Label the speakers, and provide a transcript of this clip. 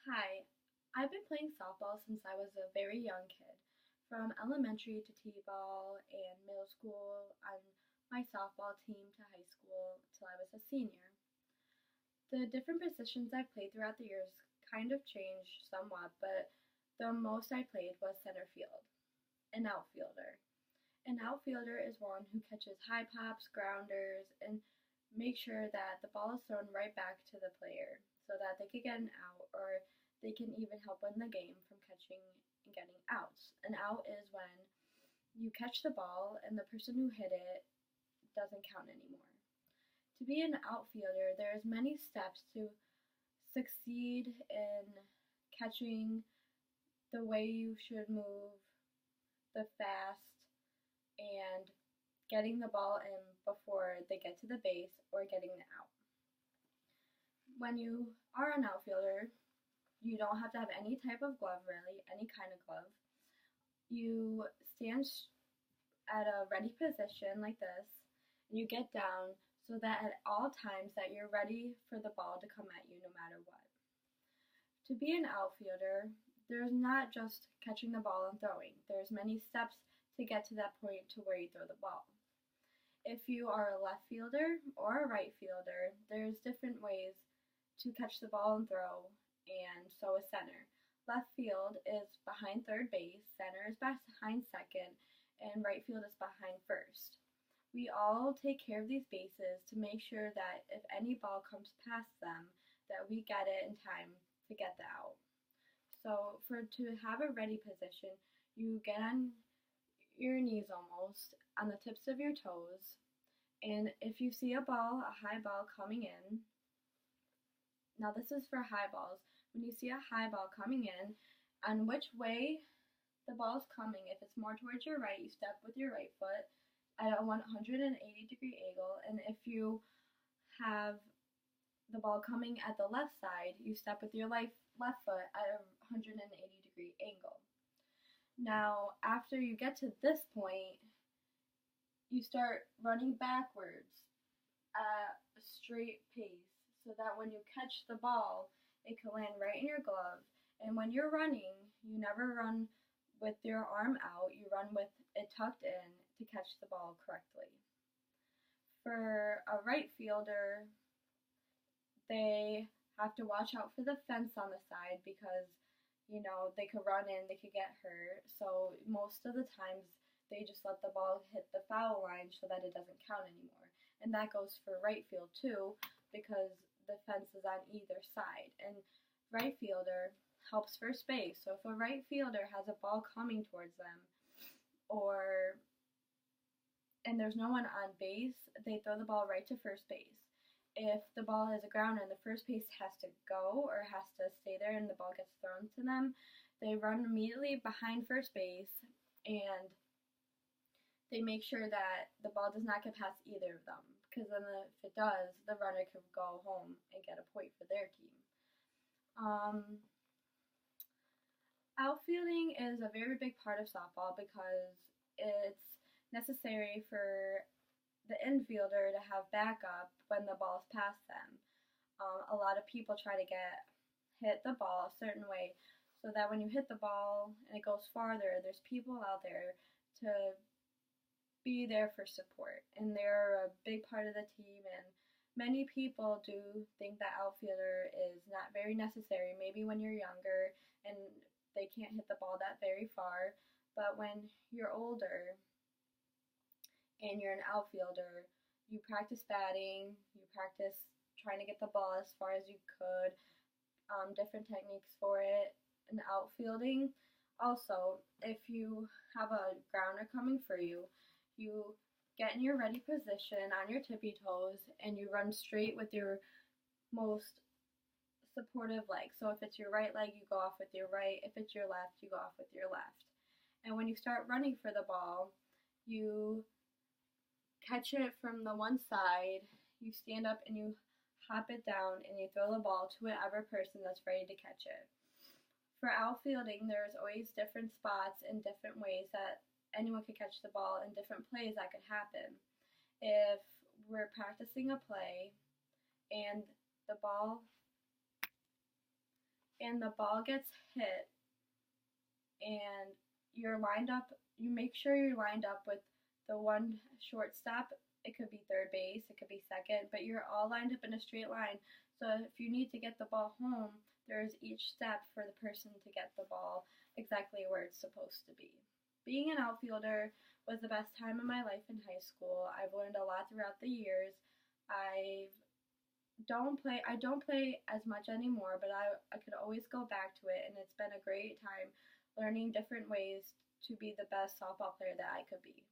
Speaker 1: Hi, I've been playing softball since I was a very young kid. From elementary to t-ball and middle school on my softball team to high school till I was a senior. The different positions I played throughout the years kind of changed somewhat, but the most I played was center field, an outfielder. An outfielder is one who catches high pops, grounders, and make sure that the ball is thrown right back to the player so that they could get an out or they can even help win the game from catching and getting outs. An out is when you catch the ball and the person who hit it doesn't count anymore. To be an outfielder, there's many steps to succeed in catching the way you should move, the fast, and getting the ball in before they get to the base or getting the out. When you are an outfielder, you don't have to have any type of glove, really, any kind of glove. You stand at a ready position like this, and you get down so that at all times that you're ready for the ball to come at you no matter what. To be an outfielder, there's not just catching the ball and throwing. There's many steps to get to that point to where you throw the ball. If you are a left fielder or a right fielder, there's different ways to catch the ball and throw, and so is center. Left field is behind third base, center is behind second, and right field is behind first. We all take care of these bases to make sure that if any ball comes past them, that we get it in time to get the out. So to have a ready position, you get on your knees almost, on the tips of your toes, and if you see a high ball coming in, now this is for high balls. When you see a high ball coming in, on which way the ball is coming, if it's more towards your right, you step with your right foot at a 180-degree angle, and if you have the ball coming at the left side, you step with your left foot at a 180-degree angle. Now, after you get to this point, you start running backwards at a straight pace so that when you catch the ball, it can land right in your glove. And when you're running, you never run with your arm out, you run with it tucked in to catch the ball correctly. For a right fielder, they have to watch out for the fence on the side because they could run in, they could get hurt. So most of the times they just let the ball hit the foul line so that it doesn't count anymore. And that goes for right field too, because the fence is on either side. And right fielder helps first base. So if a right fielder has a ball coming towards them and there's no one on base, they throw the ball right to first base. If the ball is a grounder and the first base has to go or has to stay there and the ball gets thrown to them, they run immediately behind first base and they make sure that the ball does not get past either of them, because then if it does, the runner could go home and get a point for their team. Outfielding is a very big part of softball because it's necessary for the infielder to have backup when the ball's past them. A lot of people try to hit the ball a certain way so that when you hit the ball and it goes farther, there's people out there to be there for support, and they're a big part of the team. And many people do think that outfielder is not very necessary, maybe when you're younger and they can't hit the ball that very far, but when you're older and you're an outfielder, you practice batting, you practice trying to get the ball as far as you could, different techniques for it, and outfielding. Also, if you have a grounder coming for you, you get in your ready position on your tippy toes and you run straight with your most supportive leg. So if it's your right leg, you go off with your right. If it's your left, you go off with your left. And when you start running for the ball, you catch it from the one side, you stand up and you hop it down and you throw the ball to whatever person that's ready to catch it. For outfielding, there's always different spots and different ways that anyone could catch the ball and different plays that could happen. If we're practicing a play and the ball and the ball gets hit and you're lined up, you make sure you're lined up with the one shortstop. It could be third base, it could be second, but you're all lined up in a straight line. So if you need to get the ball home, there's each step for the person to get the ball exactly where it's supposed to be. Being an outfielder was the best time of my life in high school. I've learned a lot throughout the years. I don't play as much anymore, but I could always go back to it, and it's been a great time learning different ways to be the best softball player that I could be.